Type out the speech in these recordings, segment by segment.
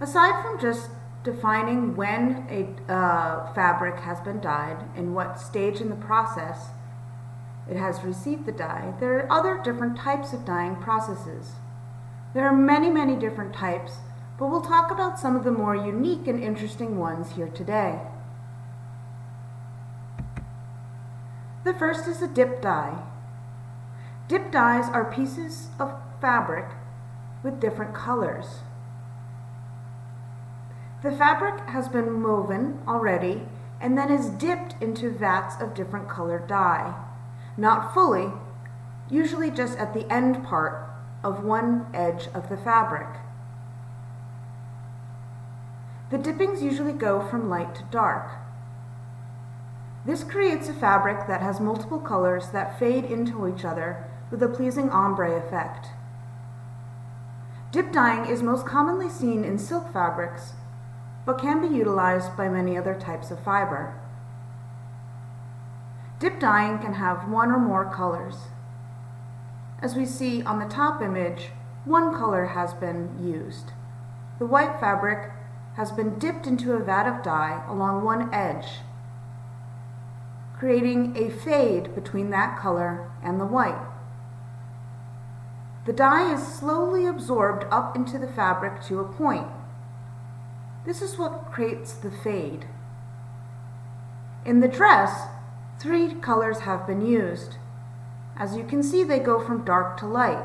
Aside from just defining when a fabric has been dyed and what stage in the process it has received the dye, there are other different types of dyeing processes. There are many, many different types, but we'll talk about some of the more unique and interesting ones here today. The first is a dip dye. Dip dyes are pieces of fabric with different colors. The fabric has been woven already and then is dipped into vats of different colored dye. Not fully, usually just at the end part of one edge of the fabric. The dippings usually go from light to dark. This creates a fabric that has multiple colors that fade into each other with a pleasing ombre effect. Dip dyeing is most commonly seen in silk fabrics, but can be utilized by many other types of fiber. Dip dyeing can have one or more colors. As we see on the top image, one color has been used. The white fabric has been dipped into a vat of dye along one edge, creating a fade between that color and the white. The dye is slowly absorbed up into the fabric to a point. This is what creates the fade. In the dress, 3 colors have been used. As you can see, they go from dark to light.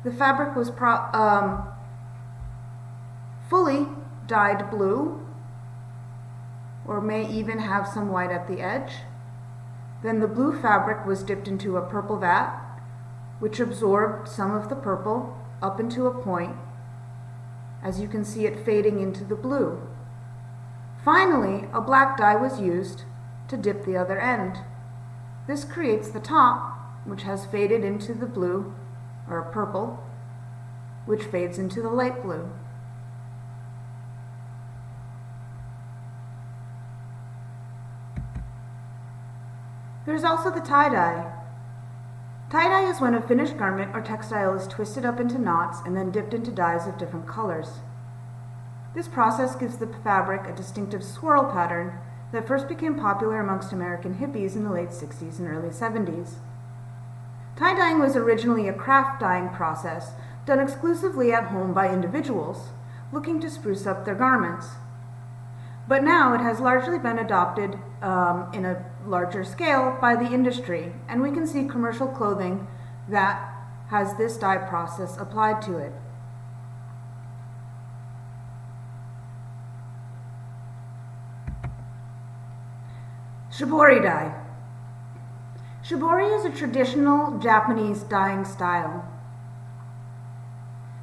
The fabric was fully dyed blue, or may even have some white at the edge. Then the blue fabric was dipped into a purple vat, which absorbed some of the purple up into a point, as you can see it fading into the blue. Finally, a black dye was used to dip the other end. This creates the top, which has faded into the blue, or purple, which fades into the light blue. There's also the tie-dye. Tie-dye is when a finished garment or textile is twisted up into knots and then dipped into dyes of different colors. This process gives the fabric a distinctive swirl pattern that first became popular amongst American hippies in the late 60s and early 70s. Tie-dyeing was originally a craft dyeing process done exclusively at home by individuals looking to spruce up their garments. But now it has largely been adopted in a larger scale by the industry, and we can see commercial clothing that has this dye process applied to it. Shibori dye. Shibori is a traditional Japanese dyeing style.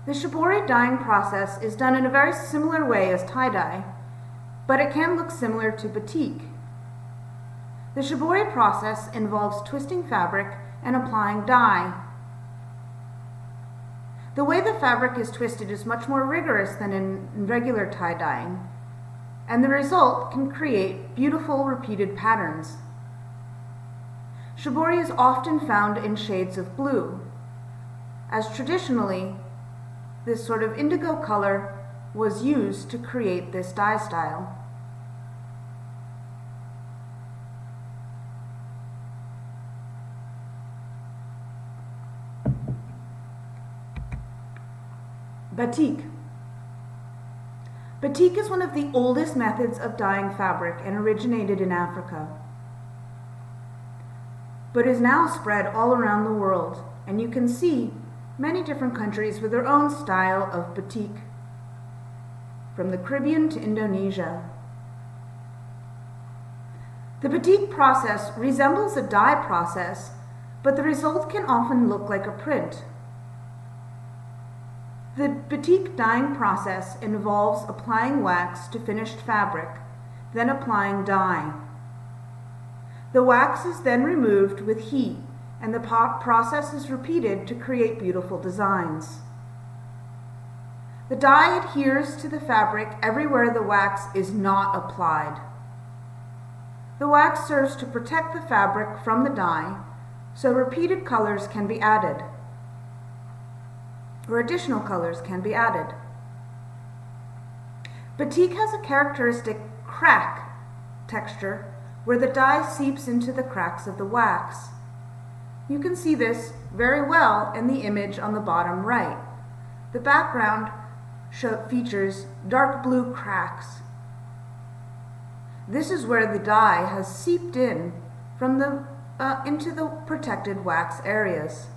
The shibori dyeing process is done in a very similar way as tie-dye, but it can look similar to batik. The shibori process involves twisting fabric and applying dye. The way the fabric is twisted is much more rigorous than in regular tie-dyeing, and the result can create beautiful repeated patterns. Shibori is often found in shades of blue, as traditionally this sort of indigo color was used to create this dye style. Batik. Batik is one of the oldest methods of dyeing fabric and originated in Africa, but is now spread all around the world, and you can see many different countries with their own style of batik, from the Caribbean to Indonesia. The batik process resembles a dye process, but the result can often look like a print. The batik dyeing process involves applying wax to finished fabric, then applying dye. The wax is then removed with heat, and the process is repeated to create beautiful designs. The dye adheres to the fabric everywhere the wax is not applied. The wax serves to protect the fabric from the dye, so repeated colors can be added, or additional colors can be added. Batik has a characteristic crack texture where the dye seeps into the cracks of the wax. You can see this very well in the image on the bottom right. The background features dark blue cracks. This is where the dye has seeped in from into the protected wax areas.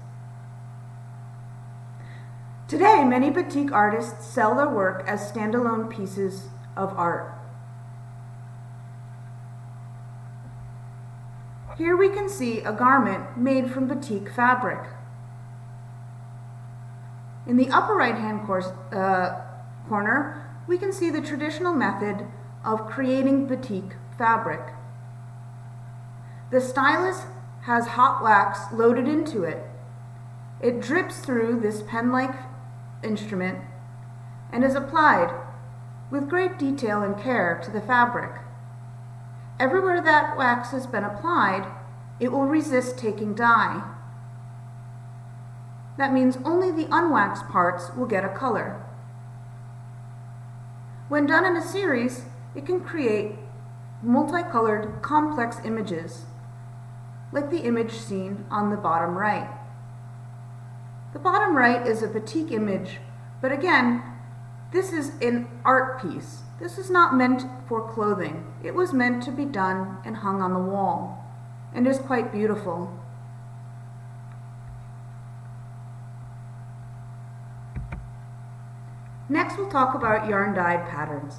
Today, many batik artists sell their work as standalone pieces of art. Here we can see a garment made from batik fabric. In the upper right-hand corner, we can see the traditional method of creating batik fabric. The stylus has hot wax loaded into it. It drips through this pen-like instrument and is applied with great detail and care to the fabric. Everywhere that wax has been applied, it will resist taking dye. That means only the unwaxed parts will get a color. When done in a series, it can create multicolored, complex images, like the image seen on the bottom right. The bottom right is a batik image, but again, this is an art piece. This is not meant for clothing. It was meant to be done and hung on the wall, and is quite beautiful. Next, we'll talk about yarn dyed patterns.